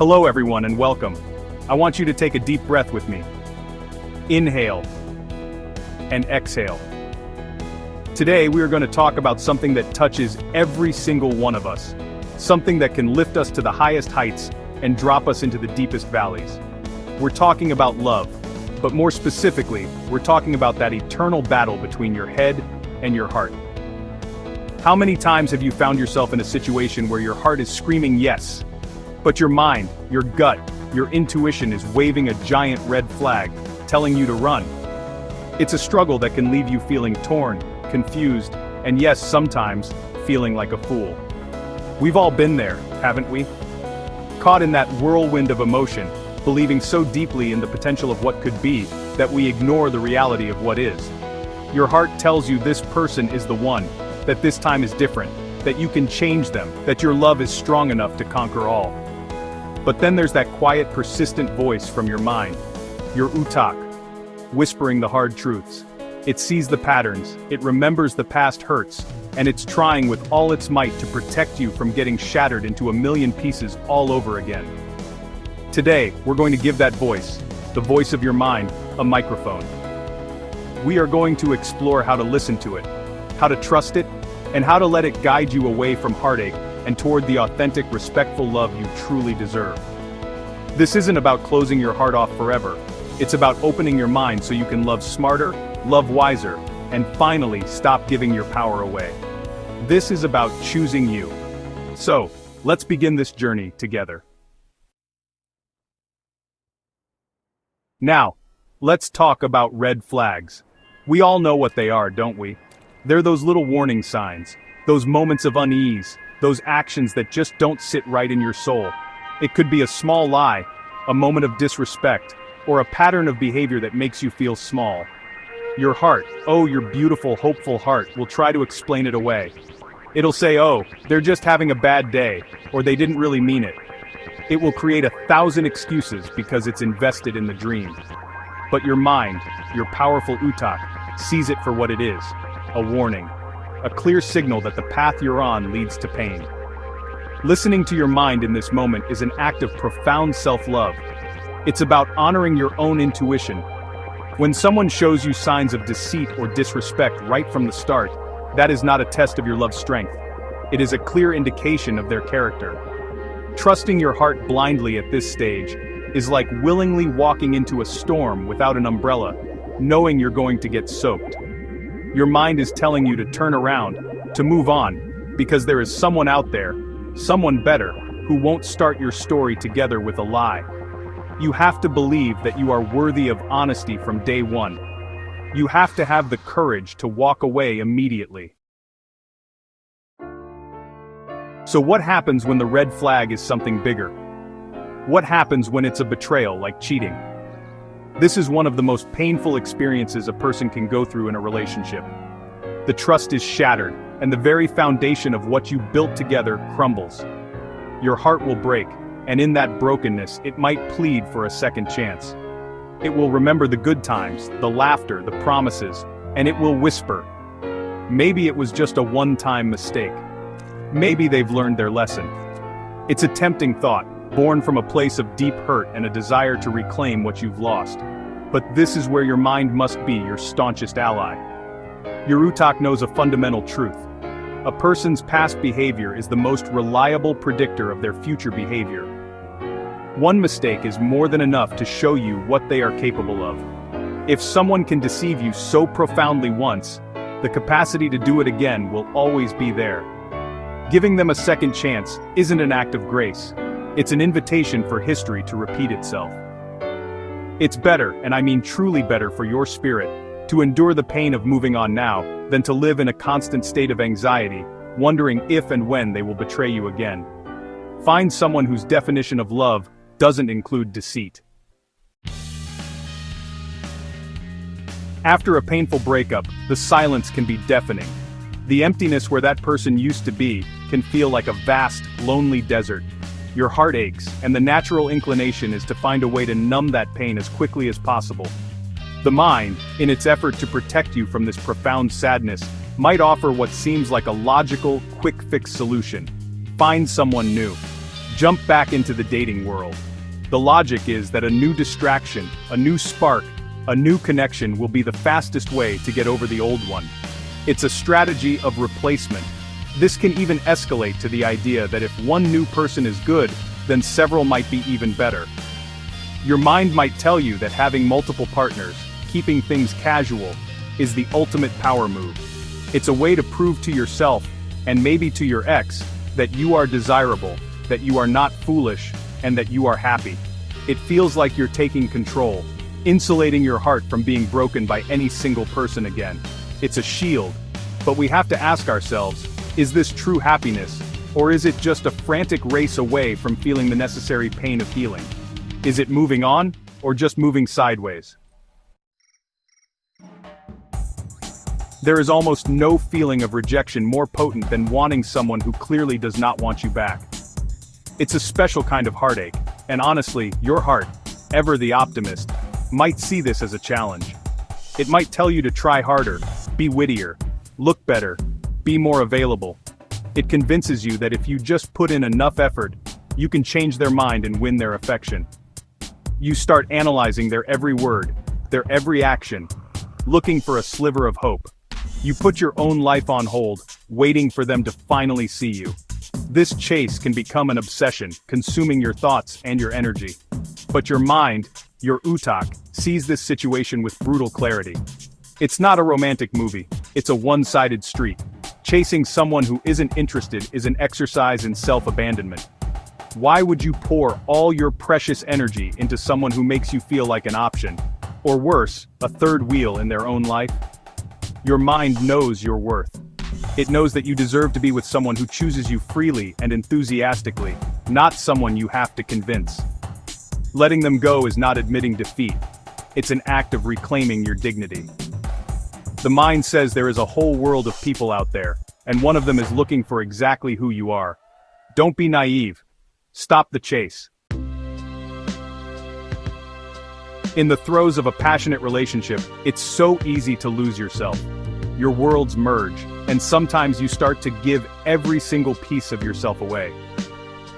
Hello everyone and welcome. I want you to take a deep breath with me. Inhale and exhale. Today we are going to talk about something that touches every single one of us. Something that can lift us to the highest heights and drop us into the deepest valleys. We're talking about love, but more specifically, we're talking about that eternal battle between your head and your heart. How many times have you found yourself in a situation where your heart is screaming yes, but your mind, your gut, your intuition is waving a giant red flag, telling you to run? It's a struggle that can leave you feeling torn, confused, and yes, sometimes, feeling like a fool. We've all been there, haven't we? Caught in that whirlwind of emotion, believing so deeply in the potential of what could be, that we ignore the reality of what is. Your heart tells you this person is the one, that this time is different, that you can change them, that your love is strong enough to conquer all. But then there's that quiet, persistent voice from your mind, your Utak, whispering the hard truths. It sees the patterns, it remembers the past hurts, and it's trying with all its might to protect you from getting shattered into a million pieces all over again. Today, we're going to give that voice, the voice of your mind, a microphone. We are going to explore how to listen to it, how to trust it, and how to let it guide you away from heartache and toward the authentic, respectful love you truly deserve. This isn't about closing your heart off forever. It's about opening your mind so you can love smarter, love wiser, and finally stop giving your power away. This is about choosing you. So, let's begin this journey together. Now, let's talk about red flags. We all know what they are, don't we? They're those little warning signs, those moments of unease, those actions that just don't sit right in your soul. It could be a small lie, a moment of disrespect, or a pattern of behavior that makes you feel small. Your heart, oh your beautiful, hopeful heart, will try to explain it away. It'll say, oh, they're just having a bad day, or they didn't really mean it. It will create 1,000 excuses because it's invested in the dream. But your mind, your powerful Utak, sees it for what it is, a warning. A clear signal that the path you're on leads to pain. Listening to your mind in this moment is an act of profound self-love. It's about honoring your own intuition. When someone shows you signs of deceit or disrespect right from the start, that is not a test of your love's strength. It is a clear indication of their character. Trusting your heart blindly at this stage is like willingly walking into a storm without an umbrella, knowing you're going to get soaked. Your mind is telling you to turn around, to move on, because there is someone out there, someone better, who won't start your story together with a lie. You have to believe that you are worthy of honesty from day one. You have to have the courage to walk away immediately. So what happens when the red flag is something bigger? What happens when it's a betrayal, like cheating? This is one of the most painful experiences a person can go through in a relationship. The trust is shattered, and the very foundation of what you built together crumbles. Your heart will break, and in that brokenness, it might plead for a second chance. It will remember the good times, the laughter, the promises, and it will whisper, maybe it was just a one-time mistake. Maybe they've learned their lesson. It's a tempting thought, born from a place of deep hurt and a desire to reclaim what you've lost. But this is where your mind must be your staunchest ally. Your Utak knows a fundamental truth. A person's past behavior is the most reliable predictor of their future behavior. One mistake is more than enough to show you what they are capable of. If someone can deceive you so profoundly once, the capacity to do it again will always be there. Giving them a second chance isn't an act of grace. It's an invitation for history to repeat itself. It's better, and I mean truly better for your spirit, to endure the pain of moving on now, than to live in a constant state of anxiety, wondering if and when they will betray you again. Find someone whose definition of love doesn't include deceit. After a painful breakup, the silence can be deafening. The emptiness where that person used to be can feel like a vast, lonely desert. Your heart aches, and the natural inclination is to find a way to numb that pain as quickly as possible. The mind, in its effort to protect you from this profound sadness, might offer what seems like a logical, quick-fix solution. Find someone new. Jump back into the dating world. The logic is that a new distraction, a new spark, a new connection will be the fastest way to get over the old one. It's a strategy of replacement. This can even escalate to the idea that if one new person is good, then several might be even better. Your mind might tell you that having multiple partners, keeping things casual, is the ultimate power move. It's a way to prove to yourself, and maybe to your ex, that you are desirable, that you are not foolish, and that you are happy. It feels like you're taking control, insulating your heart from being broken by any single person again. It's a shield. But we have to ask ourselves, is this true happiness, or is it just a frantic race away from feeling the necessary pain of healing? Is it moving on, or just moving sideways? There is almost no feeling of rejection more potent than wanting someone who clearly does not want you back. It's a special kind of heartache, and honestly, your heart, ever the optimist, might see this as a challenge. It might tell you to try harder, be wittier, look better, be more available. It convinces you that if you just put in enough effort, you can change their mind and win their affection. You start analyzing their every word, their every action, looking for a sliver of hope. You put your own life on hold, waiting for them to finally see you. This chase can become an obsession, consuming your thoughts and your energy. But your mind, your Utak, sees this situation with brutal clarity. It's not a romantic movie, it's a one-sided street. Chasing someone who isn't interested is an exercise in self-abandonment. Why would you pour all your precious energy into someone who makes you feel like an option? Or worse, a third wheel in their own life? Your mind knows your worth. It knows that you deserve to be with someone who chooses you freely and enthusiastically, not someone you have to convince. Letting them go is not admitting defeat. It's an act of reclaiming your dignity. The mind says there is a whole world of people out there, and one of them is looking for exactly who you are. Don't be naive. Stop the chase. In the throes of a passionate relationship, it's so easy to lose yourself. Your worlds merge, and sometimes you start to give every single piece of yourself away.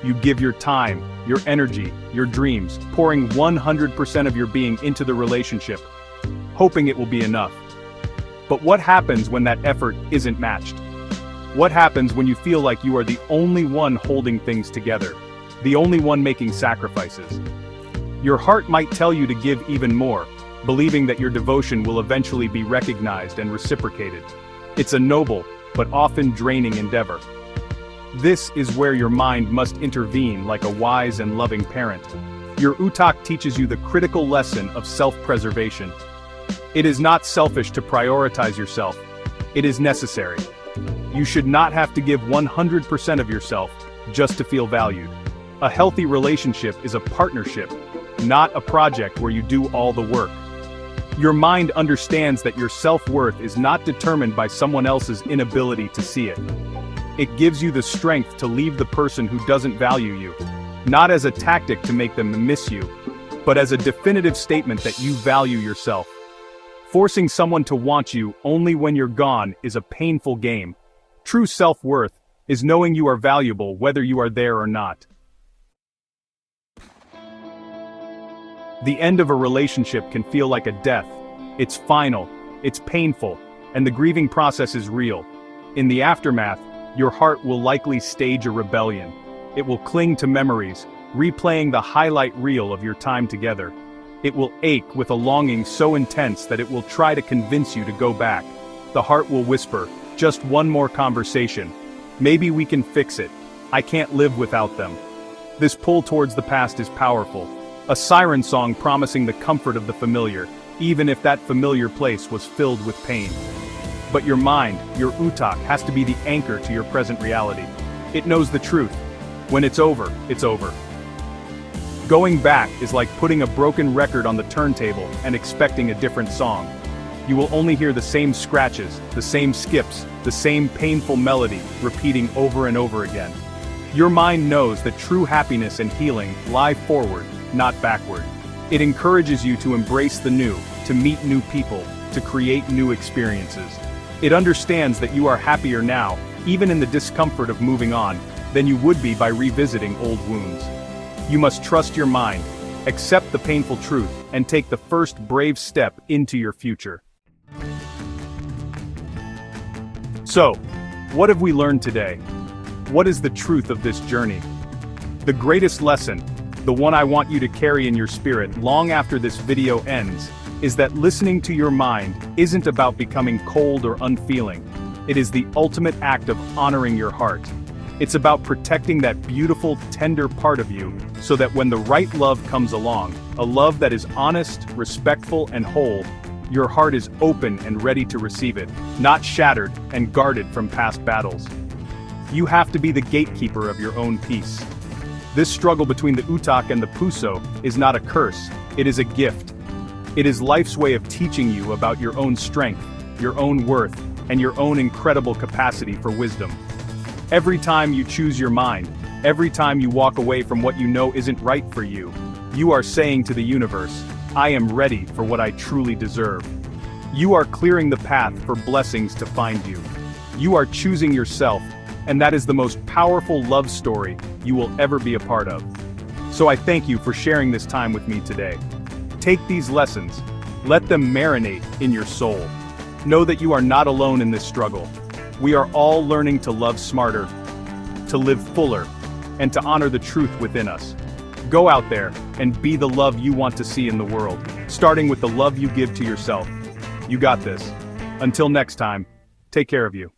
You give your time, your energy, your dreams, pouring 100% of your being into the relationship, hoping it will be enough. But what happens when that effort isn't matched? What happens when you feel like you are the only one holding things together, the only one making sacrifices? Your heart might tell you to give even more, believing that your devotion will eventually be recognized and reciprocated. It's a noble, but often draining endeavor. This is where your mind must intervene like a wise and loving parent. Your Utak teaches you the critical lesson of self-preservation. It is not selfish to prioritize yourself. It is necessary. You should not have to give 100% of yourself just to feel valued. A healthy relationship is a partnership, not a project where you do all the work. Your mind understands that your self-worth is not determined by someone else's inability to see it. It gives you the strength to leave the person who doesn't value you, not as a tactic to make them miss you, but as a definitive statement that you value yourself. Forcing someone to want you only when you're gone is a painful game. True self-worth is knowing you are valuable whether you are there or not. The end of a relationship can feel like a death. It's final, it's painful, and the grieving process is real. In the aftermath, your heart will likely stage a rebellion. It will cling to memories, replaying the highlight reel of your time together. It will ache with a longing so intense that it will try to convince you to go back. The heart will whisper, just one more conversation. Maybe we can fix it. I can't live without them. This pull towards the past is powerful. A siren song promising the comfort of the familiar, even if that familiar place was filled with pain. But your mind, your Utak, has to be the anchor to your present reality. It knows the truth. When it's over, it's over. Going back is like putting a broken record on the turntable and expecting a different song. You will only hear the same scratches, the same skips, the same painful melody, repeating over and over again. Your mind knows that true happiness and healing lie forward, not backward. It encourages you to embrace the new, to meet new people, to create new experiences. It understands that you are happier now, even in the discomfort of moving on, than you would be by revisiting old wounds. You must trust your mind, accept the painful truth, and take the first brave step into your future. So, what have we learned today? What is the truth of this journey? The greatest lesson, the one I want you to carry in your spirit long after this video ends, is that listening to your mind isn't about becoming cold or unfeeling. It is the ultimate act of honoring your heart. It's about protecting that beautiful, tender part of you, so that when the right love comes along, a love that is honest, respectful, and whole, your heart is open and ready to receive it, not shattered and guarded from past battles. You have to be the gatekeeper of your own peace. This struggle between the Utak and the Puso is not a curse, it is a gift. It is life's way of teaching you about your own strength, your own worth, and your own incredible capacity for wisdom. Every time you choose your mind, every time you walk away from what you know isn't right for you, you are saying to the universe, I am ready for what I truly deserve. You are clearing the path for blessings to find you. You are choosing yourself, and that is the most powerful love story you will ever be a part of. So I thank you for sharing this time with me today. Take these lessons, let them marinate in your soul. Know that you are not alone in this struggle. We are all learning to love smarter, to live fuller, and to honor the truth within us. Go out there and be the love you want to see in the world, starting with the love you give to yourself. You got this. Until next time, take care of you.